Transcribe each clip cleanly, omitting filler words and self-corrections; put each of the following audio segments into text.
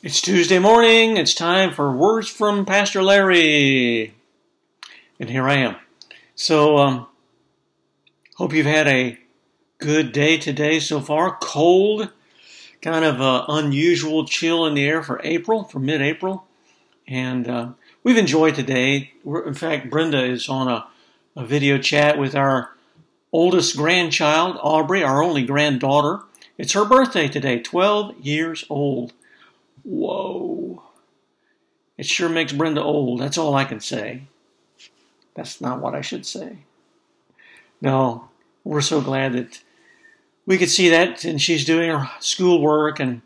It's Tuesday morning. It's time for Words from Pastor Larry. And here I am. So, hope you've had a good day today so far. Cold, kind of unusual chill in the air for mid-April. And we've enjoyed today. In fact, Brenda is on a video chat with our oldest grandchild, Aubrey, our only granddaughter. It's her birthday today, 12 years old. Whoa. It sure makes Brenda old. That's all I can say. That's not what I should say. No, we're so glad that we could see that, and she's doing her schoolwork, and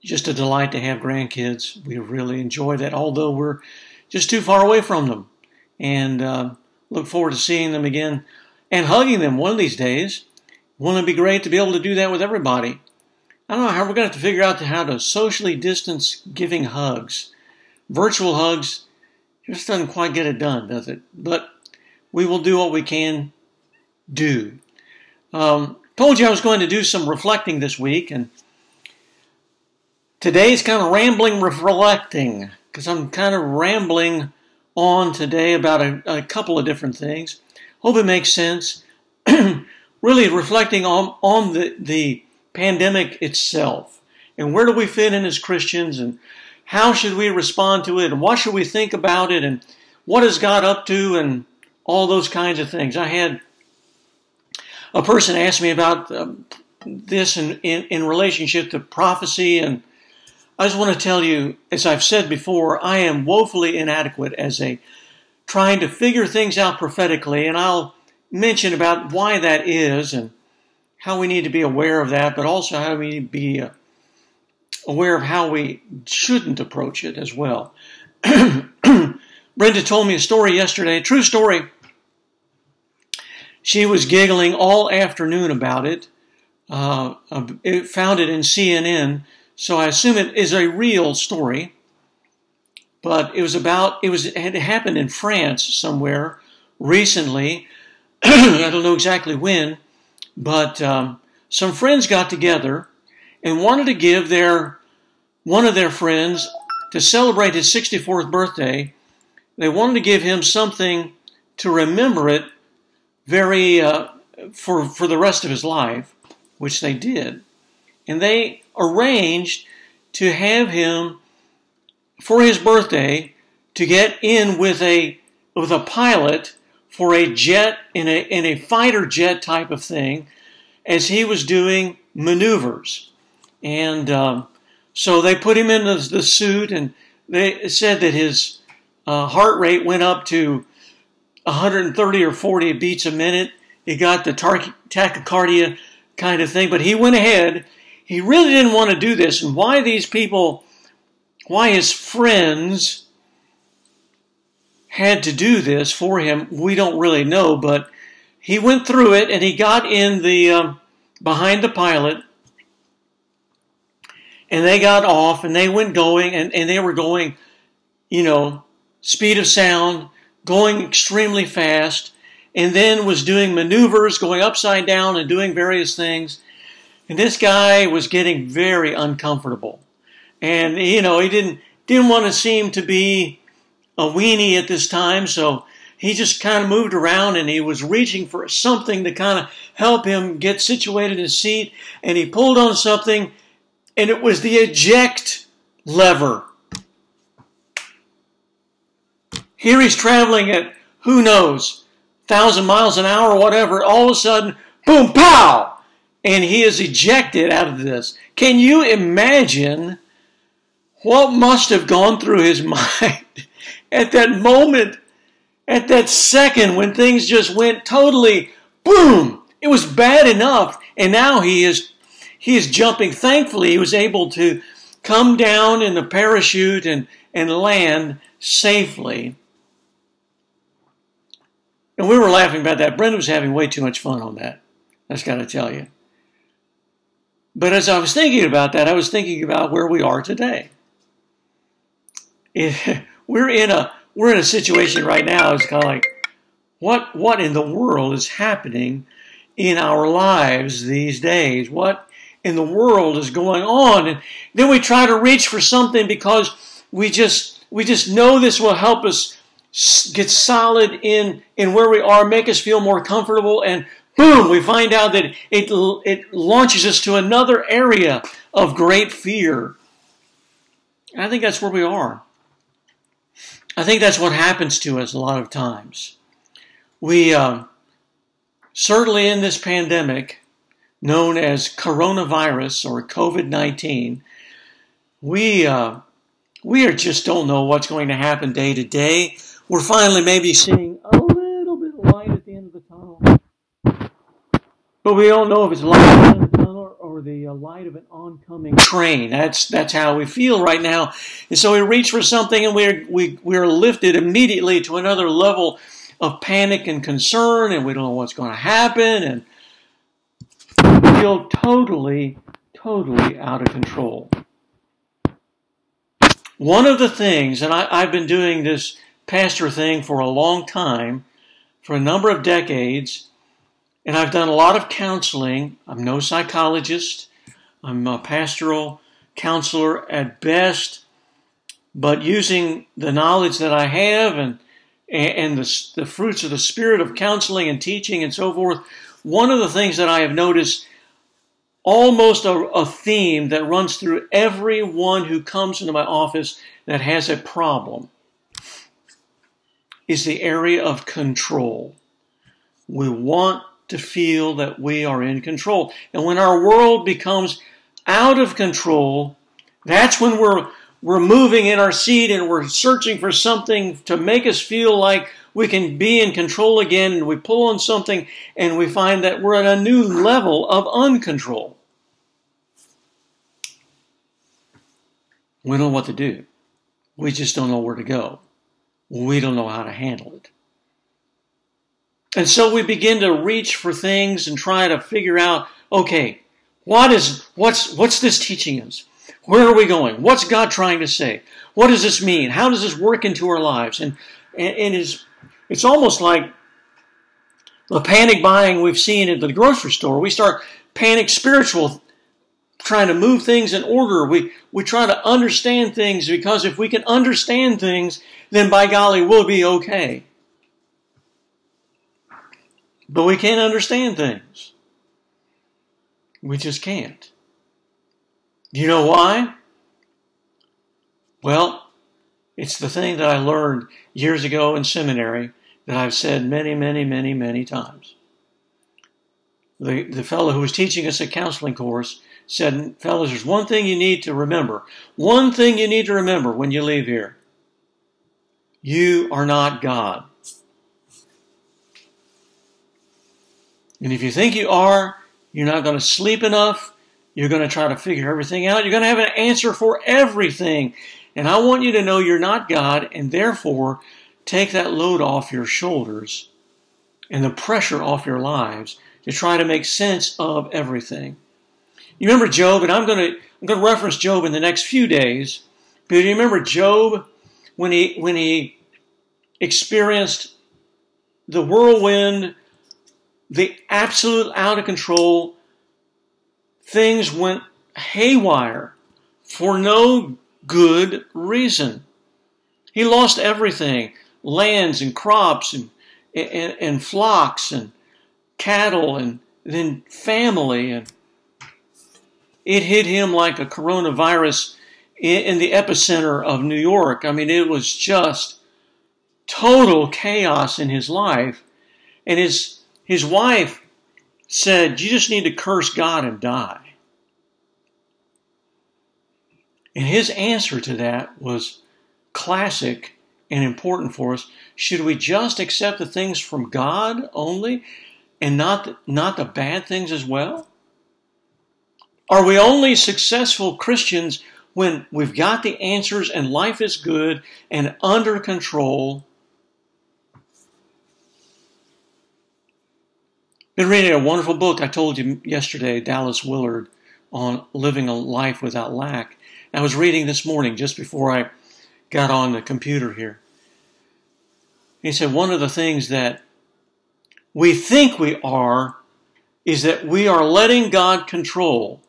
just a delight to have grandkids. We really enjoy that, although we're just too far away from them. And look forward to seeing them again and hugging them one of these days. Wouldn't it be great to be able to do that with everybody? I don't know how we're going to have to figure out how to socially distance giving hugs. Virtual hugs just doesn't quite get it done, does it? But we will do what we can do. Told you I was going to do some reflecting this week, and today's kind of rambling reflecting, because I'm kind of rambling on today about a couple of different things. Hope it makes sense. Really reflecting on the pandemic itself, and where do we fit in as Christians, and how should we respond to it, and what should we think about it, and what is God up to, and all those kinds of things. I had a person ask me about this in relationship to prophecy, and I just want to tell you, as I've said before, I am woefully inadequate as trying to figure things out prophetically, and I'll mention about why that is, and how we need to be aware of that, but also how we need to be aware of how we shouldn't approach it as well. Brenda told me a story yesterday, a true story. She was giggling all afternoon about it. It found it in CNN, so I assume it is a real story. But it had happened in France somewhere recently. I don't know exactly when. But some friends got together and wanted to give one of their friends, to celebrate his 64th birthday, they wanted to give him something to remember it for the rest of his life, which they did. And they arranged to have him, for his birthday, to get in with a pilot for a jet, in a fighter jet type of thing, as he was doing maneuvers. And so they put him in the suit, and they said that his heart rate went up to 130 or 40 beats a minute. He got the tachycardia kind of thing, but he went ahead. He really didn't want to do this, and why his friends had to do this for him, we don't really know, but he went through it, and he got in behind the pilot, and they got off, and they went going, and they were going, speed of sound, going extremely fast, and then was doing maneuvers, going upside down and doing various things. And this guy was getting very uncomfortable. And, he didn't want to seem to be a weenie at this time, so he just kind of moved around, and he was reaching for something to kind of help him get situated in his seat, and he pulled on something, and it was the eject lever. Here he's traveling at, who knows, 1,000 miles an hour or whatever. All of a sudden, boom, pow! And he is ejected out of this. Can you imagine what must have gone through his mind at that moment, at that second when things just went totally boom? It was bad enough, and now he is jumping. Thankfully, he was able to come down in the parachute and land safely. And we were laughing about that. Brenda was having way too much fun on that. That's got to tell you. But as I was thinking about that, I was thinking about where we are today. We're in a situation right now. It's kind of like, what in the world is happening in our lives these days? What in the world is going on. And then we try to reach for something because we just know this will help us get solid in where we are, make us feel more comfortable, and boom, we find out that it launches us to another area of great fear. And I think that's where we are. I think that's what happens to us a lot of times. We certainly in this pandemic, known as coronavirus or COVID-19, we just don't know what's going to happen day to day. We're finally maybe seeing a little bit of light at the end of the tunnel, but we don't know if it's light at the end of the tunnel or the light of an oncoming train. That's how we feel right now. And so we reach for something, and we're lifted immediately to another level of panic and concern, and we don't know what's going to happen, and we feel totally out of control. One of the things, and I've been doing this pastor thing for a long time, for a number of decades, and I've done a lot of counseling. I'm no psychologist. I'm a pastoral counselor at best, but using the knowledge that I have and the fruits of the spirit of counseling and teaching and so forth, one of the things that I have noticed, almost a theme that runs through everyone who comes into my office that has a problem, is the area of control. We want to feel that we are in control. And when our world becomes out of control, that's when we're moving in our seat and we're searching for something to make us feel like we can be in control again, and we pull on something and we find that we're at a new level of uncontrol. We don't know what to do. We just don't know where to go. We don't know how to handle it. And so we begin to reach for things and try to figure out, okay, what's this teaching us? Where are we going? What's God trying to say? What does this mean? How does this work into our lives? And it's almost like the panic buying we've seen at the grocery store. We start panic spiritual, trying to move things in order. We try to understand things, because if we can understand things, then by golly, we'll be okay. But we can't understand things. We just can't. Do you know why? Well, it's the thing that I learned years ago in seminary that I've said many times. The fellow who was teaching us a counseling course said, fellas, there's one thing you need to remember. One thing you need to remember when you leave here. You are not God. And if you think you are, you're not going to sleep enough. You're going to try to figure everything out. You're going to have an answer for everything. And I want you to know you're not God, and therefore take that load off your shoulders and the pressure off your lives to try to make sense of everything. You remember Job, and I'm going to reference Job in the next few days. But you remember Job when he experienced the whirlwind, the absolute out of control, things went haywire for no good reason. He lost everything, lands and crops and flocks and cattle and then family. And it hit him like a coronavirus in the epicenter of New York. I mean, it was just total chaos in his life. And his wife said, you just need to curse God and die. And his answer to that was classic and important for us. Should we just accept the things from God only and not the bad things as well? Are we only successful Christians when we've got the answers and life is good and under control? Been reading a wonderful book I told you yesterday, Dallas Willard, on living a life without lack. I was reading this morning just before I got on the computer here. He said one of the things that we think we are is that we are letting God control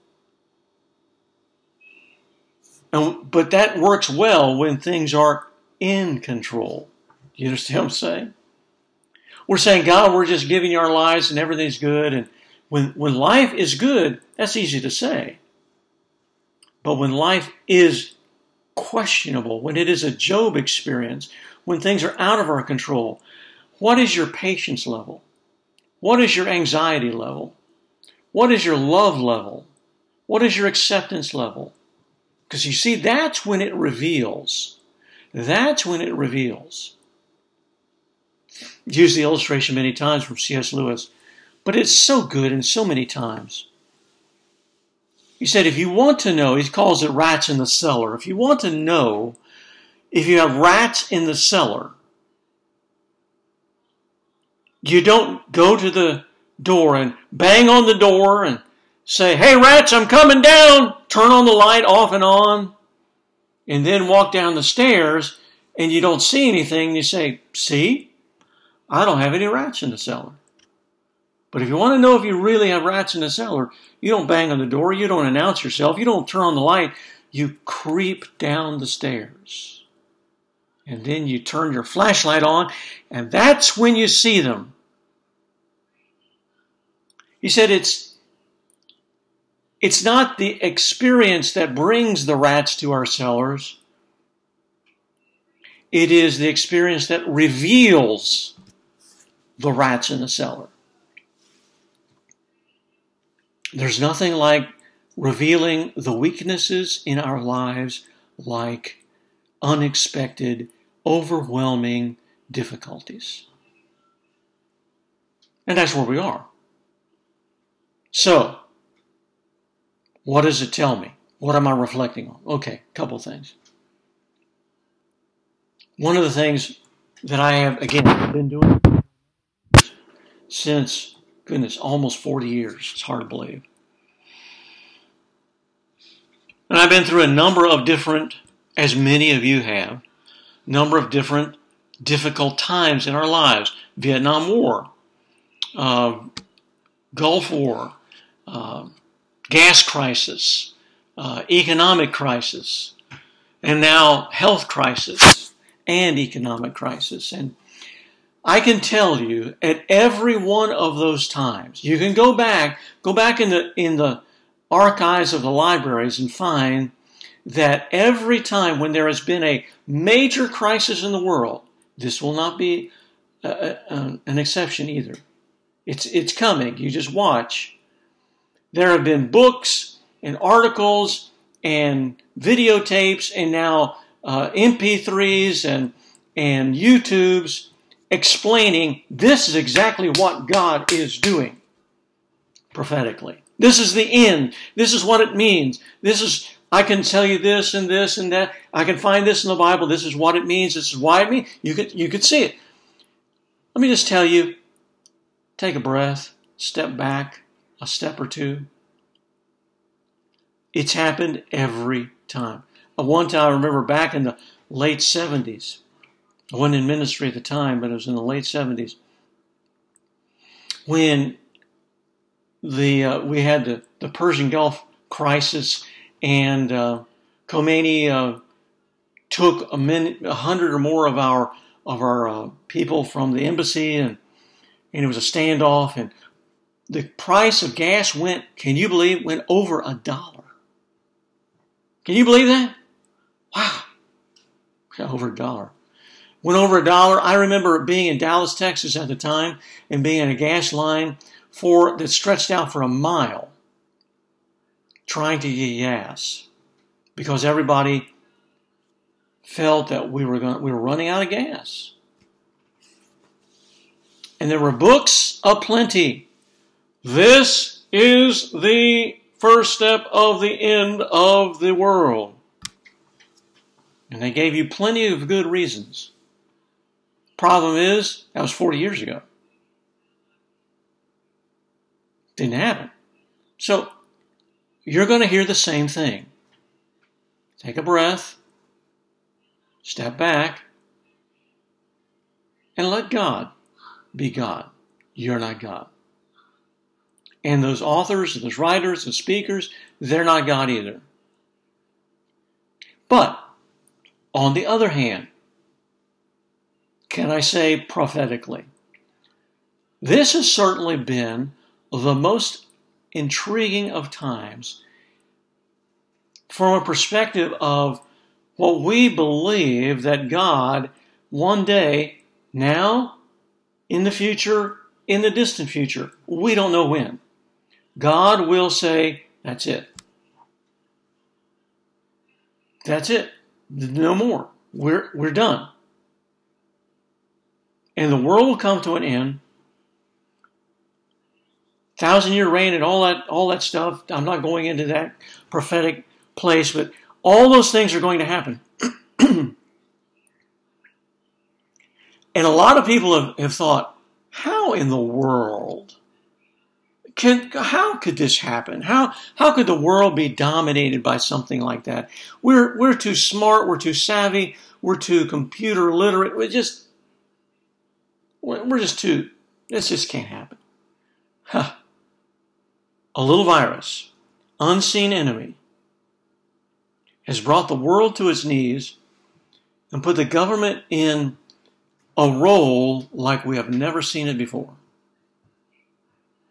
But that works well when things are in control. You understand what I'm saying? We're saying, God, we're just giving you our lives and everything's good. And when life is good, that's easy to say. But when life is questionable, when it is a Job experience, when things are out of our control, what is your patience level? What is your anxiety level? What is your love level? What is your acceptance level? Because you see, that's when it reveals. That's when it reveals. I've used the illustration many times from C.S. Lewis, but it's so good and so many times. He said, if you want to know, he calls it rats in the cellar. If you want to know if you have rats in the cellar, you don't go to the door and bang on the door and say, hey, rats, I'm coming down. Turn on the light off and on. And then walk down the stairs and you don't see anything. You say, see, I don't have any rats in the cellar. But if you want to know if you really have rats in the cellar, you don't bang on the door. You don't announce yourself. You don't turn on the light. You creep down the stairs. And then you turn your flashlight on, and that's when you see them. He said it's not the experience that brings the rats to our cellars. It is the experience that reveals the rats in the cellar. There's nothing like revealing the weaknesses in our lives like unexpected, overwhelming difficulties. And that's where we are. So, what does it tell me? What am I reflecting on? Okay, a couple of things. One of the things that I have, again, been doing since, goodness, almost 40 years. It's hard to believe. And I've been through a number of different, as many of you have, number of different difficult times in our lives. Vietnam War, Gulf War, gas crisis, economic crisis, and now health crisis and economic crisis. And I can tell you, at every one of those times, you can go back in the archives of the libraries and find that every time when there has been a major crisis in the world, this will not be an exception either. It's coming. You just watch. There have been books and articles and videotapes and now MP3s and YouTubes explaining this is exactly what God is doing prophetically. This is the end. This is what it means. I can tell you this and this and that. I can find this in the Bible. This is what it means. This is why it means. You could see it. Let me just tell you, take a breath, step back a step or two. It's happened every time. One time I remember back in the late 70s. I wasn't in ministry at the time, but it was in the late 70s. When we had the Persian Gulf crisis, and Khomeini took 100 or more of our people from the embassy, and it was a standoff, and the price of gas went over $1. Can you believe that? Wow, over $1. Went over $1. I remember being in Dallas, Texas at the time, and being in a gas line that stretched out for a mile, trying to get gas, because everybody felt that we were running out of gas. And there were books aplenty. This is the first step of the end of the world. And they gave you plenty of good reasons. Problem is, that was 40 years ago. Didn't happen. So, you're going to hear the same thing. Take a breath, step back, and let God be God. You're not God. And those authors, those writers, those speakers, they're not God either. But, on the other hand, can I say prophetically, this has certainly been the most intriguing of times from a perspective of what we believe that God one day, now, in the future, in the distant future, we don't know when, God will say, that's it. That's it. No more. We're done. And the world will come to an end. 1,000-year reign and all that stuff. I'm not going into that prophetic place, but all those things are going to happen. And a lot of people have thought, how in the world how could this happen? How could the world be dominated by something like that? We're too smart, we're too savvy, we're too computer literate. This just can't happen. Huh. A little virus, unseen enemy, has brought the world to its knees and put the government in a role like we have never seen it before.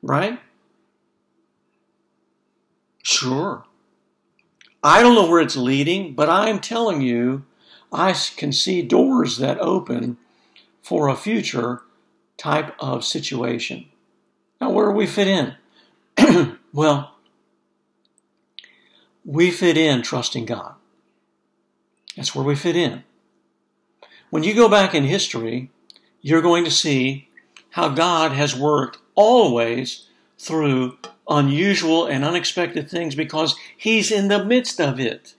Right? Sure. I don't know where it's leading, but I'm telling you, I can see doors that open for a future type of situation. Now, where do we fit in? Well, we fit in trusting God. That's where we fit in. When you go back in history, you're going to see how God has worked always through unusual and unexpected things because He's in the midst of it.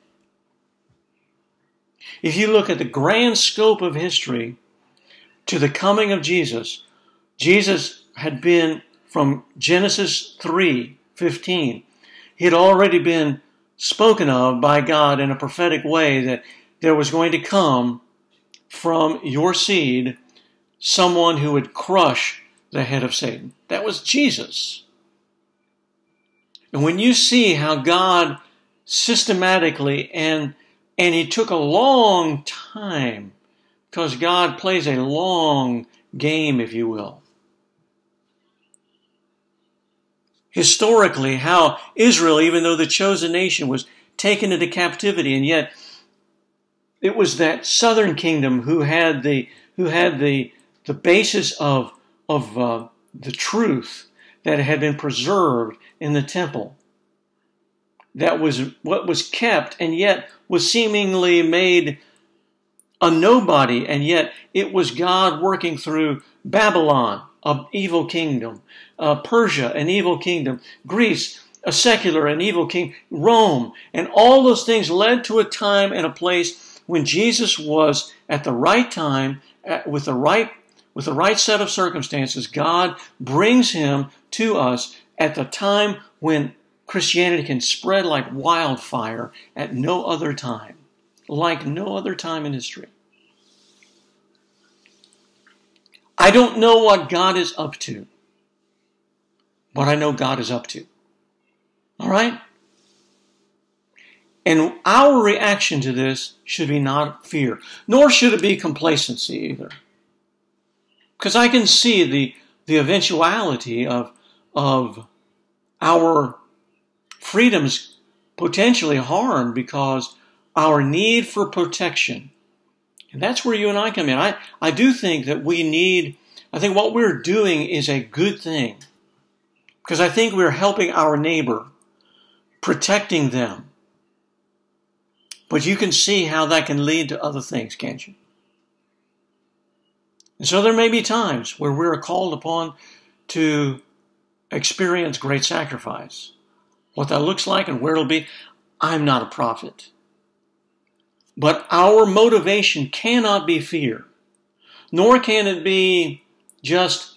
If you look at the grand scope of history to the coming of Jesus, Jesus had been from Genesis 3:15. He had already been spoken of by God in a prophetic way that there was going to come from your seed someone who would crush the head of Satan. That was Jesus. And when you see how God systematically, and He took a long time, because God plays a long game, if you will. Historically, how Israel, even though the chosen nation, was taken into captivity, and yet it was that southern kingdom who had the basis of the truth that had been preserved in the temple. That was what was kept, and yet was seemingly made a nobody, and yet it was God working through Babylon, an evil kingdom, Persia, an evil kingdom, Greece, a secular and evil king, Rome, and all those things led to a time and a place when Jesus was at the right time, with the right set of circumstances. God brings Him to us at the time when Christianity can spread like wildfire at no other time, like no other time in history. I don't know what God is up to, but I know God is up to. All right? And our reaction to this should be not fear, nor should it be complacency either. Because I can see the eventuality of our freedoms potentially harmed because our need for protection. And that's where you and I come in. I do think that I think what we're doing is a good thing. Because I think we're helping our neighbor, protecting them. But you can see how that can lead to other things, can't you? And so there may be times where we're called upon to experience great sacrifice. What that looks like and where it'll be, I'm not a prophet. But our motivation cannot be fear, nor can it be just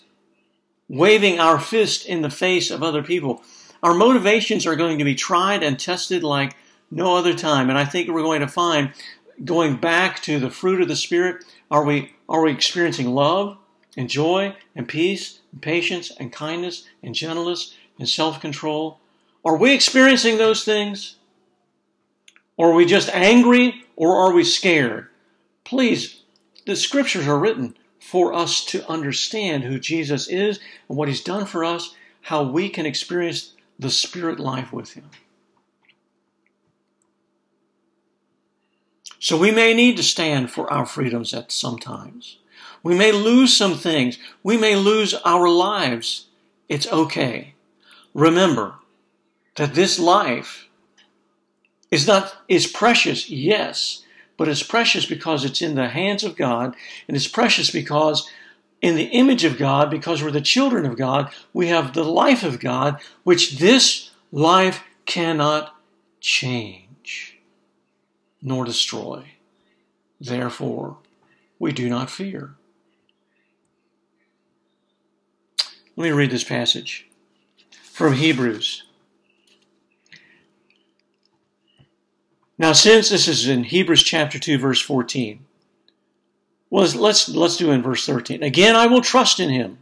waving our fist in the face of other people. Our motivations are going to be tried and tested like no other time. And I think we're going to find, going back to the fruit of the Spirit, are we experiencing love and joy and peace and patience and kindness and gentleness and self-control? Are we experiencing those things? Or are we just angry, or are we scared? Please, the scriptures are written for us to understand who Jesus is and what he's done for us, how we can experience the spirit life with him. So we may need to stand for our freedoms at some times. We may lose some things. We may lose our lives. It's okay. Remember that this life is precious, yes, but it's precious because it's in the hands of God, and it's precious because in the image of God, because we're the children of God, we have the life of God, which this life cannot change nor destroy. Therefore, we do not fear. Let me read this passage from Hebrews. Now, since this is in Hebrews chapter 2, verse 14, well, let's do in verse 13. Again, I will trust in him.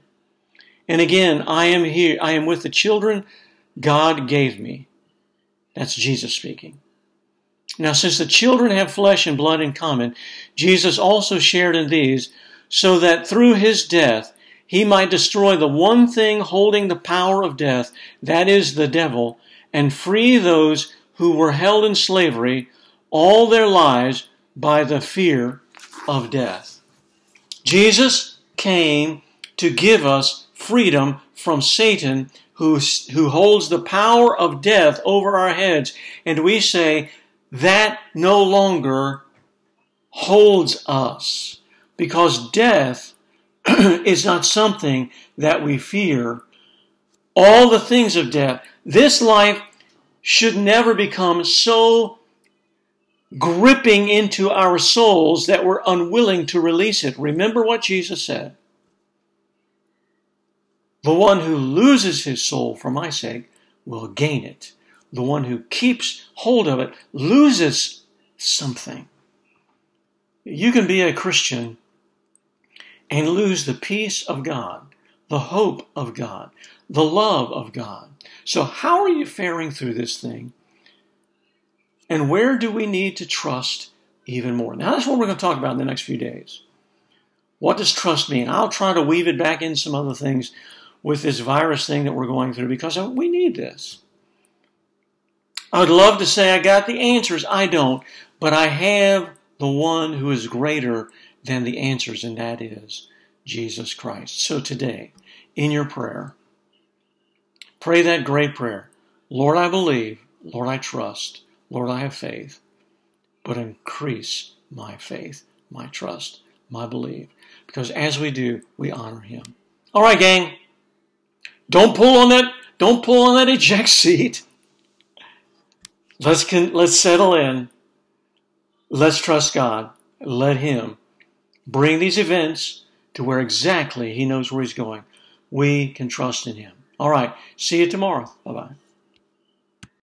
And again, I am here. I am with the children God gave me. That's Jesus speaking. Now, since the children have flesh and blood in common, Jesus also shared in these, so that through his death he might destroy the one thing holding the power of death, that is the devil, and free those who were held in slavery all their lives by the fear of death. Jesus came to give us freedom from Satan, who holds the power of death over our heads. And we say, that no longer holds us, because death is not something that we fear. All the things of death, this life should never become so gripping into our souls that we're unwilling to release it. Remember what Jesus said. The one who loses his soul for my sake will gain it. The one who keeps hold of it loses something. You can be a Christian and lose the peace of God, the hope of God, the love of God. So how are you faring through this thing? And where do we need to trust even more? Now, that's what we're going to talk about in the next few days. What does trust mean? I'll try to weave it back in some other things with this virus thing that we're going through, because we need this. I would love to say I got the answers. I don't. But I have the one who is greater than the answers, and that is Jesus Christ. So today, in your prayer, pray that great prayer. Lord, I believe. Lord, I trust. Lord, I have faith. But increase my faith, my trust, my belief. Because as we do, we honor him. All right, gang. Don't pull on that eject seat. Let's settle in. Let's trust God. Let him bring these events to where exactly he knows where he's going. We can trust in him. All right. See you tomorrow. Bye-bye.